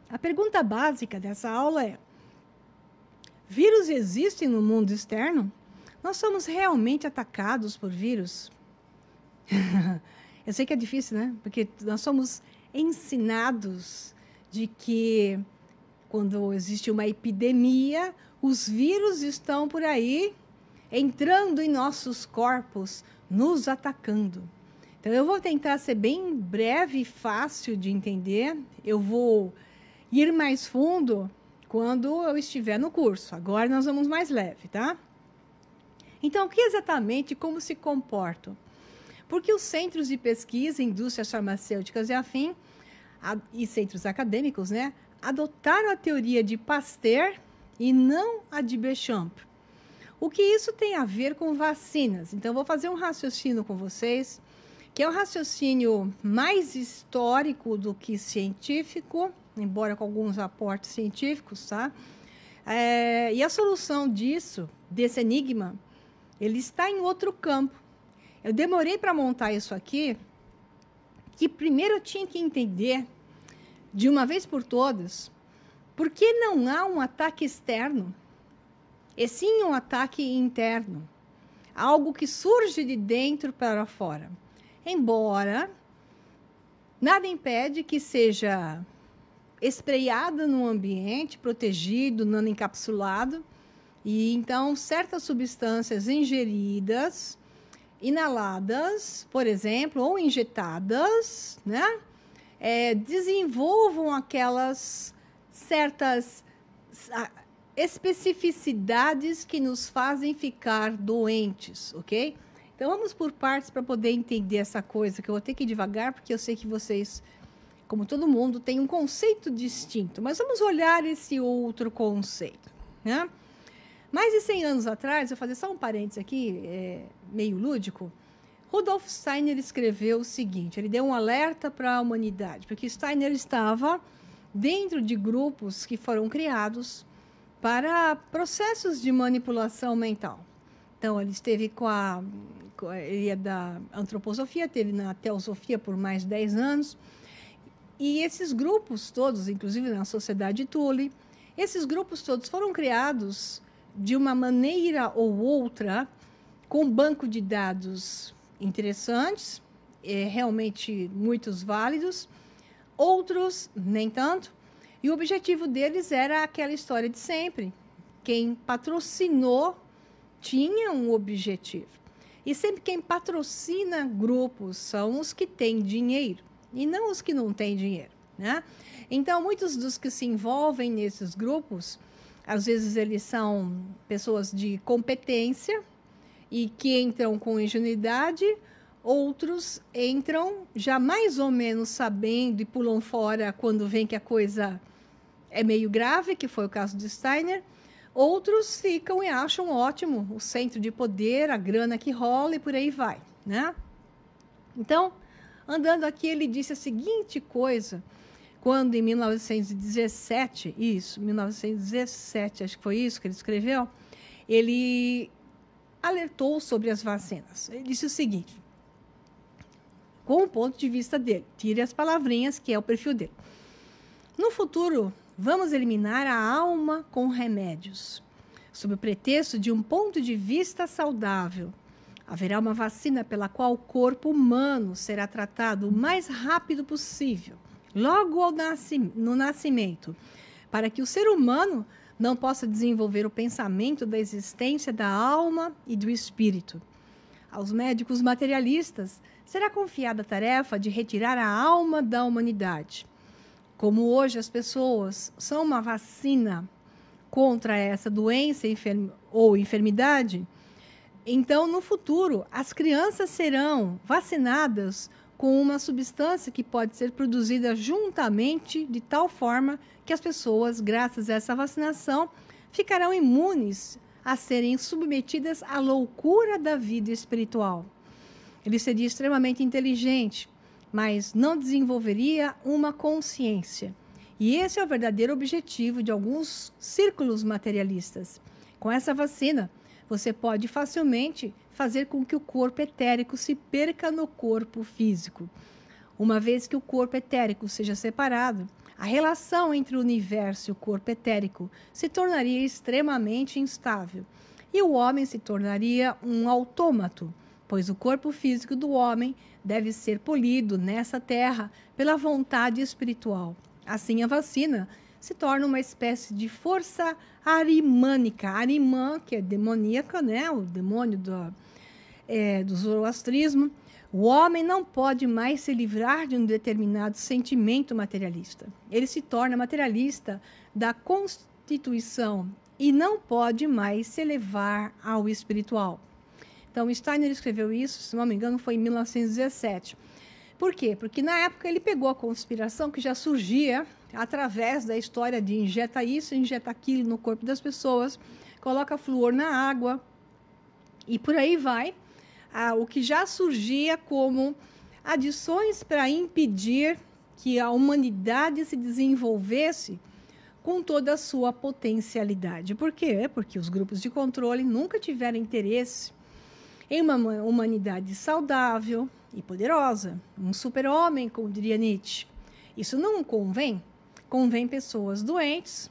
A pergunta básica dessa aula é: vírus existem no mundo externo? Nós somos realmente atacados por vírus? Eu sei que é difícil, né? Porque nós somos ensinados de que quando existe uma epidemia, os vírus estão por aí entrando em nossos corpos, nos atacando. Então, eu vou tentar ser bem breve e fácil de entender. Eu vou ir mais fundo quando eu estiver no curso. Agora nós vamos mais leve, tá? Então, o que exatamente, como se comportam? Porque os centros de pesquisa, indústrias farmacêuticas e afim, e centros acadêmicos, né, adotaram a teoria de Pasteur e não a de Béchamp. O que isso tem a ver com vacinas? Então, eu vou fazer um raciocínio com vocês, que é um raciocínio mais histórico do que científico, embora com alguns aportes científicos, tá? E a solução desse enigma, ele está em outro campo. Eu demorei para montar isso aqui, que primeiro eu tinha que entender, de uma vez por todas, por que não há um ataque externo, e sim um ataque interno, algo que surge de dentro para fora. Embora nada impede que seja espreiado no ambiente, protegido, nanoencapsulado, e então certas substâncias ingeridas, inaladas, por exemplo, ou injetadas, né, desenvolvam aquelas certas especificidades que nos fazem ficar doentes, ok? Então, vamos por partes para poder entender essa coisa, que eu vou ter que ir devagar, porque eu sei que vocês, como todo mundo, têm um conceito distinto. Mas vamos olhar esse outro conceito, né? Mais de 100 anos atrás, eu vou fazer só um parênteses aqui, meio lúdico, Rudolf Steiner escreveu o seguinte, ele deu um alerta para a humanidade, porque Steiner estava dentro de grupos que foram criados para processos de manipulação mental. Então, ele esteve ele é da antroposofia, teve na teosofia por mais de 10 anos, e esses grupos todos, inclusive na Sociedade Thule, esses grupos todos foram criados de uma maneira ou outra, com um banco de dados interessantes, realmente muitos válidos, outros nem tanto, e o objetivo deles era aquela história de sempre. Quem patrocinou tinha um objetivo. E sempre quem patrocina grupos são os que têm dinheiro, e não os que não têm dinheiro, né? Então, muitos dos que se envolvem nesses grupos, às vezes eles são pessoas de competência e que entram com ingenuidade, outros entram já mais ou menos sabendo e pulam fora quando vem que a coisa é meio grave, que foi o caso de Steiner. Outros ficam e acham ótimo o centro de poder, a grana que rola e por aí vai, né? Então, andando aqui, ele disse a seguinte coisa, quando em 1917, 1917, acho que foi isso que ele escreveu, ele alertou sobre as vacinas. Ele disse o seguinte, com o ponto de vista dele, tire as palavrinhas, que é o perfil dele. No futuro, vamos eliminar a alma com remédios, sob o pretexto de um ponto de vista saudável. Haverá uma vacina pela qual o corpo humano será tratado o mais rápido possível, logo no nascimento, para que o ser humano não possa desenvolver o pensamento da existência da alma e do espírito. Aos médicos materialistas será confiada a tarefa de retirar a alma da humanidade. Como hoje as pessoas são uma vacina contra essa doença ou enfermidade, então, no futuro, as crianças serão vacinadas com uma substância que pode ser produzida juntamente de tal forma que as pessoas, graças a essa vacinação, ficarão imunes a serem submetidas à loucura da vida espiritual. Ele seria extremamente inteligente, mas não desenvolveria uma consciência. E esse é o verdadeiro objetivo de alguns círculos materialistas. Com essa vacina, você pode facilmente fazer com que o corpo etérico se perca no corpo físico. Uma vez que o corpo etérico seja separado, a relação entre o universo e o corpo etérico se tornaria extremamente instável e o homem se tornaria um autômato, pois o corpo físico do homem deve ser polido nessa terra pela vontade espiritual. Assim, a vacina se torna uma espécie de força arimânica. Arimã, que é demoníaca, né? O demônio do zoroastrismo. O homem não pode mais se livrar de um determinado sentimento materialista. Ele se torna materialista da constituição e não pode mais se elevar ao espiritual. Então, Steiner escreveu isso, se não me engano, foi em 1917. Por quê? Porque na época ele pegou a conspiração que já surgia através da história de injeta isso, injeta aquilo no corpo das pessoas, coloca flúor na água e por aí vai. O que já surgia como adições para impedir que a humanidade se desenvolvesse com toda a sua potencialidade. Por quê? Porque os grupos de controle nunca tiveram interesse em uma humanidade saudável e poderosa, um super-homem, como diria Nietzsche. Isso não convém. Convém pessoas doentes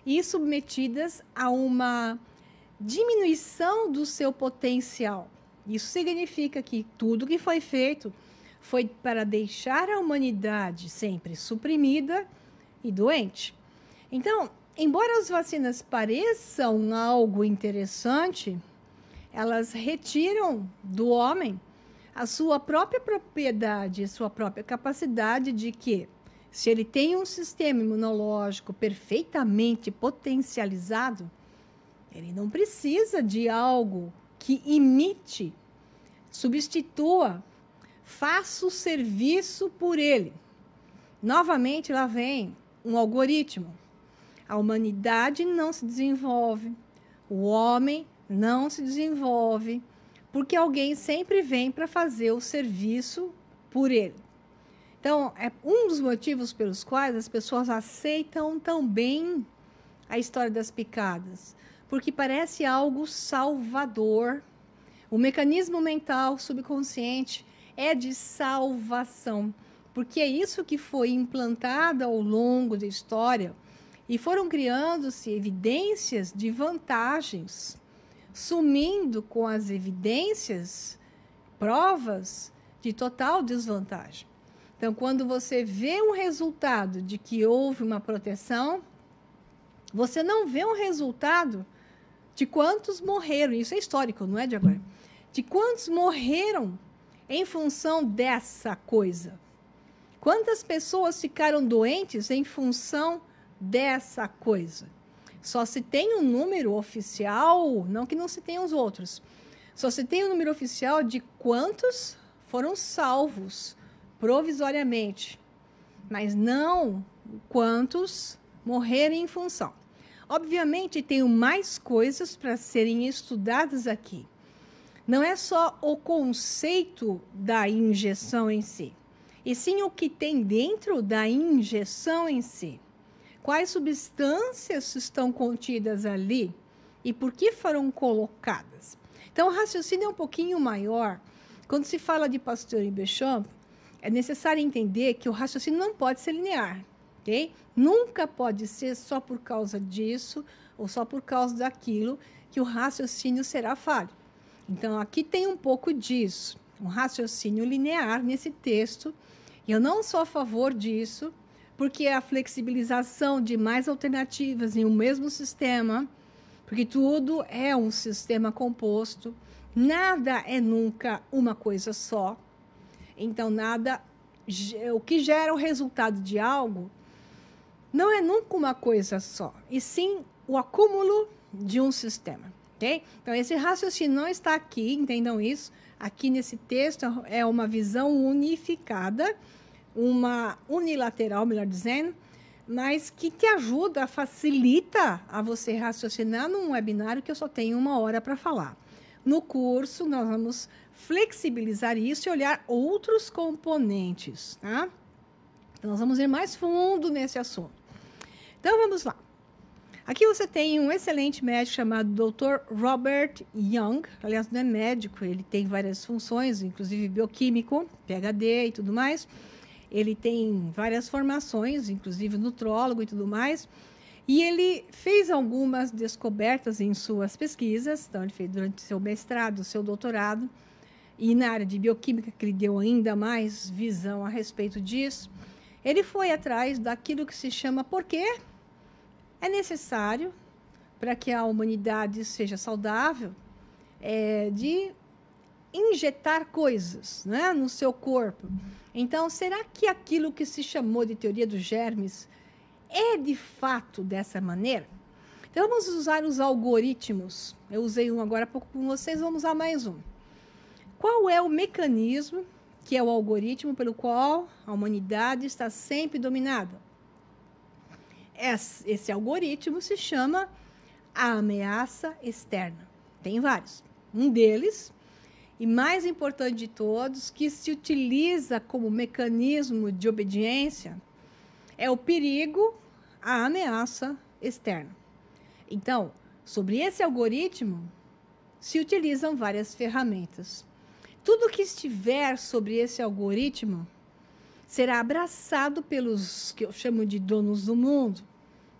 e submetidas a uma diminuição do seu potencial. Isso significa que tudo que foi feito foi para deixar a humanidade sempre suprimida e doente. Então, embora as vacinas pareçam algo interessante, elas retiram do homem a sua própria propriedade, a sua própria capacidade de que, se ele tem um sistema imunológico perfeitamente potencializado, ele não precisa de algo que imite, substitua, faça o serviço por ele. Novamente, lá vem um algoritmo. A humanidade não se desenvolve, o homem não se desenvolve, porque alguém sempre vem para fazer o serviço por ele. Então, é um dos motivos pelos quais as pessoas aceitam tão bem a história das picadas, porque parece algo salvador. O mecanismo mental subconsciente é de salvação, porque é isso que foi implantado ao longo da história e foram criando-se evidências de vantagens, sumindo com as evidências, provas de total desvantagem. Então, quando você vê um resultado de que houve uma proteção, você não vê um resultado de quantos morreram, isso é histórico, não é de agora, de quantos morreram em função dessa coisa. Quantas pessoas ficaram doentes em função dessa coisa? Só se tem um número oficial, não que não se tenha os outros, só se tem um número oficial de quantos foram salvos provisoriamente, mas não quantos morreram em função. Obviamente, tem mais coisas para serem estudadas aqui. Não é só o conceito da injeção em si, e sim o que tem dentro da injeção em si. Quais substâncias estão contidas ali e por que foram colocadas. Então, o raciocínio é um pouquinho maior. Quando se fala de Pasteur e Béchamp, é necessário entender que o raciocínio não pode ser linear. Okay? Nunca pode ser só por causa disso ou só por causa daquilo que o raciocínio será falho. Então, aqui tem um pouco disso, um raciocínio linear nesse texto, e eu não sou a favor disso, porque a flexibilização de mais alternativas em um mesmo sistema, porque tudo é um sistema composto, nada é nunca uma coisa só, então o que gera o resultado de algo não é nunca uma coisa só, e sim o acúmulo de um sistema. Okay? Então, esse raciocínio não está aqui, entendam isso. Aqui nesse texto é uma visão unificada, uma unilateral, melhor dizendo, mas que te ajuda, facilita a você raciocinar num webinário que eu só tenho 1 hora para falar. No curso, nós vamos flexibilizar isso e olhar outros componentes. Tá? Então, nós vamos ir mais fundo nesse assunto. Então, vamos lá. Aqui você tem um excelente médico chamado Dr. Robert Young. Aliás, não é médico, ele tem várias funções, inclusive bioquímico, PhD e tudo mais. Ele tem várias formações, inclusive nutrólogo e tudo mais. E ele fez algumas descobertas em suas pesquisas. Então, ele fez durante seu mestrado, seu doutorado. E na área de bioquímica, que lhe deu ainda mais visão a respeito disso. Ele foi atrás daquilo que se chama por quê é necessário para que a humanidade seja saudável, de injetar coisas, né, no seu corpo. Então, será que aquilo que se chamou de teoria dos germes é de fato dessa maneira? Então, vamos usar os algoritmos. Eu usei um agora há pouco com vocês, vamos usar mais um. Qual é o mecanismo, que é o algoritmo pelo qual a humanidade está sempre dominada? Esse algoritmo se chama a ameaça externa. Tem vários. Um deles, e mais importante de todos, que se utiliza como mecanismo de obediência, é o perigo, a ameaça externa. Então, sobre esse algoritmo, se utilizam várias ferramentas. Tudo que estiver sobre esse algoritmo será abraçado pelos que eu chamo de donos do mundo,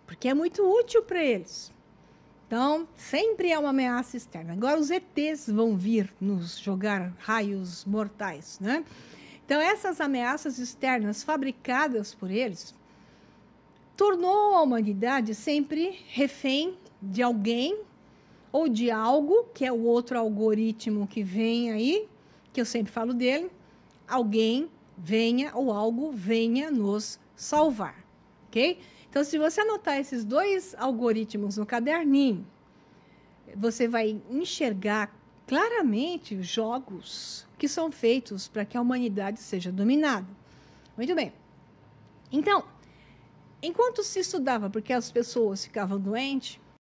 porque é muito útil para eles. Então, sempre é uma ameaça externa. Agora, os ETs vão vir nos jogar raios mortais, né? Então, essas ameaças externas fabricadas por eles tornou a humanidade sempre refém de alguém ou de algo, que é o outro algoritmo que vem aí, que eu sempre falo dele, alguém venha ou algo venha nos salvar, ok? Então, se você anotar esses dois algoritmos no caderninho, você vai enxergar claramente os jogos que são feitos para que a humanidade seja dominada. Muito bem. Então, enquanto se estudava porque as pessoas ficavam doentes,